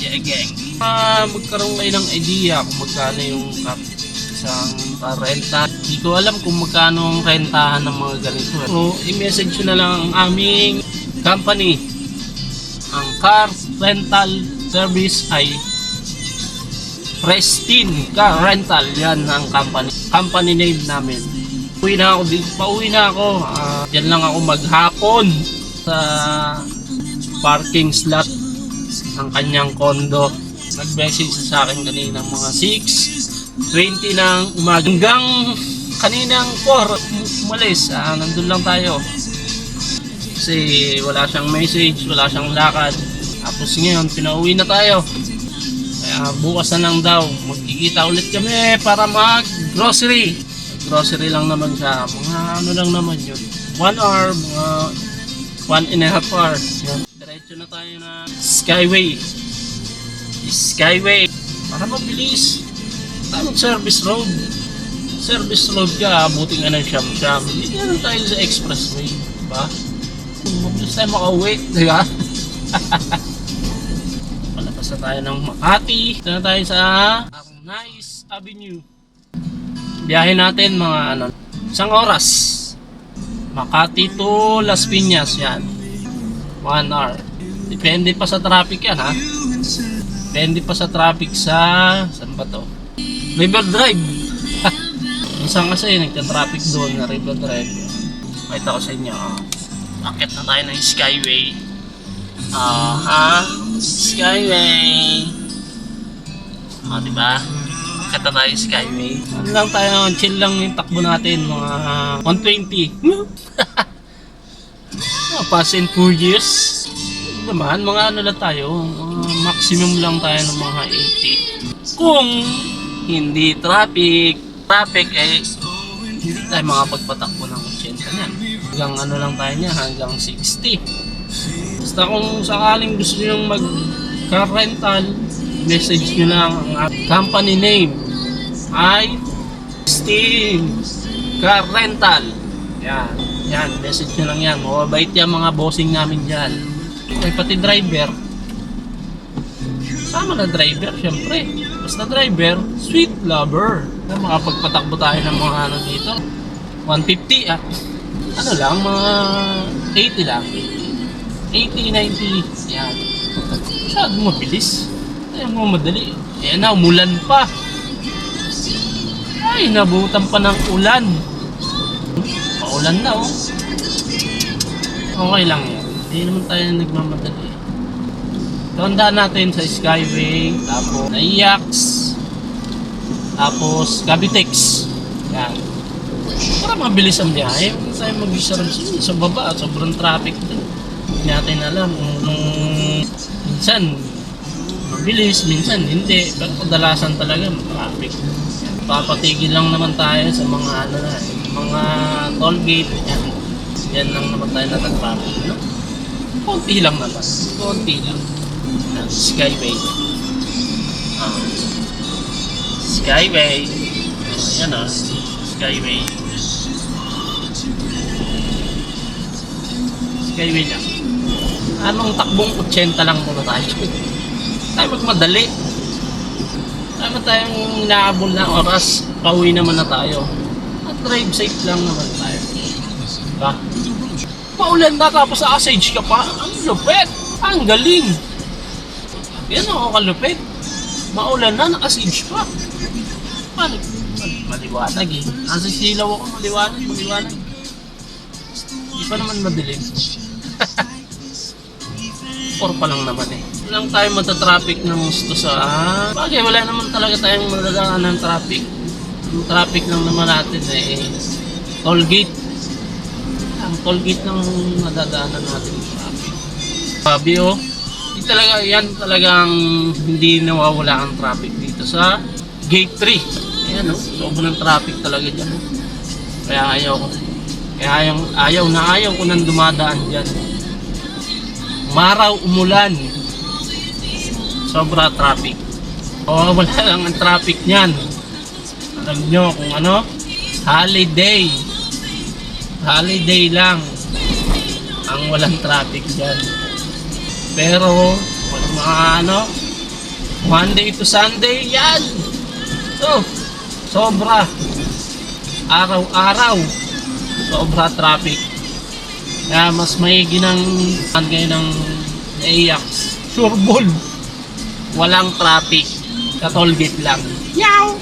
Yeah, gang. Magkaroon kayo ng idea kung magkano yung isang renta. Hindi ko alam kung magkano ang rentahan ng mga ganito. So, i-message nyo na lang ang aming company. Ang car rental service ay Pristine Car Rental. Yan ang company name namin. Pauwi na ako. Diyan lang ako maghapon sa parking slot ng kanyang kondo. Nag-message sa akin kanina mga 6:20 ng umaga. Hanggang kaninang 4 umalis. Nandun lang tayo. Kasi wala siyang message, wala siyang lakad. Tapos ngayon, pinauwi na tayo. Kaya bukas na lang daw, magkikita ulit kami para mag-grocery. Grocery lang naman siya. Mga ano lang naman yun. 1 hour, mga 1.5 hours. Diretso na tayo na Skyway. Skyway. Para mabilis. Tayo mag-service road. Service road ka, abutin ka ng siyam-siyam. Hindi na tayo sa expressway. Diba? Mabilis tayo makauwi. Diba? Palabas na tayo ng Makati. Ito na tayo sa Nice Avenue. Biyahe natin mga 1 oras. Makati to Las Piñas yan. 1 hour. Depende pa sa traffic yan ha. Depende pa sa traffic sa saan ba to? River Drive. Minsan kasi nagka-traffic doon na River Drive. Pakita ko sa inyo. Akit na tayo ng Skyway. Skyway. Diba? Akit na tayo Skyway. Ano lang tayo, chill lang yung takbo natin. Mga 120. Fast and Furious. Naman, mga ano lang tayo. Maximum lang tayo ng mga 80. Kung hindi traffic eh hindi tayo makapagpatakbo ng 80 niyan. Hanggang ano lang tayo niya, hanggang 60. Basta kung sakaling gusto nyo mag car rental, message nyo lang ang company name ay Pristine Car Rental. Yan, message nyo lang yan. Mababait yan mga bossing namin dyan. May pati driver. Sama na driver, syempre. Basta driver, sweet lover. Makapagpatakbo tayo ng mga ano dito. 150 ano lang, mga 80 lang. 80, 90. Yan. Masyado mabilis. Ayaw mo madali. Ayan na, umulan pa. Ay, nabutan pa ng ulan. Paulan na oh. Okay lang yan. Hindi naman tayo nagmamadali. Tandaan natin sa Skyway, tapos Naiax, tapos Cavitex. Yan. Para mabilis ang biyahe, huwag tayo mag-service sa baba, sobrang traffic din. Hindi natin alam kung minsan mabilis, minsan hindi. Pero kadalasan talaga traffic. Papatigil lang naman tayo sa mga ano na, mga toll gate. Yan lang naman tayo natag-traffic, no? Konti lang naman. Konti lang. Skyway. Skyway. Ayan Skyway. Skyway lang. Anong takbong 80 lang muna tayo? Tayo magmadali. Tama tayong inaabol na oras. Pauwi naman na tayo. At drive safe lang naman tayo. Diba? Paulan na tapos asage ka pa. Ang lupet. Ang galing. Yan ako kalupit. Maulan na, nakasage pa. Maliwanag eh. Nasa silaw ako, maliwanag. Hindi pa naman madilim. 4 pa lang naman eh. Walang tayo matatraffic ng gusto sa... Bagay, wala naman talaga tayong madadaan ng traffic. Ang traffic lang naman natin eh, toll gate. Ang toll gate lang madadaanan natin yung traffic. Sabi oh, talaga yan talagang hindi nawawala ang traffic dito sa gate 3. Ayan sobrang traffic talaga dyan. Kaya ayaw ko nang dumadaan dyan. Umaraw, umulan, sobra traffic. Wala lang ang traffic nyan. Alam nyo kung ano, holiday lang ang walang traffic dyan. Pero mga Monday to Sunday, yan. So, sobra. Araw-araw. Sobra traffic. Kaya mas maigi ng ngayon ng Ajax. Sureball. Walang traffic. Sa toll gate lang. Yaw!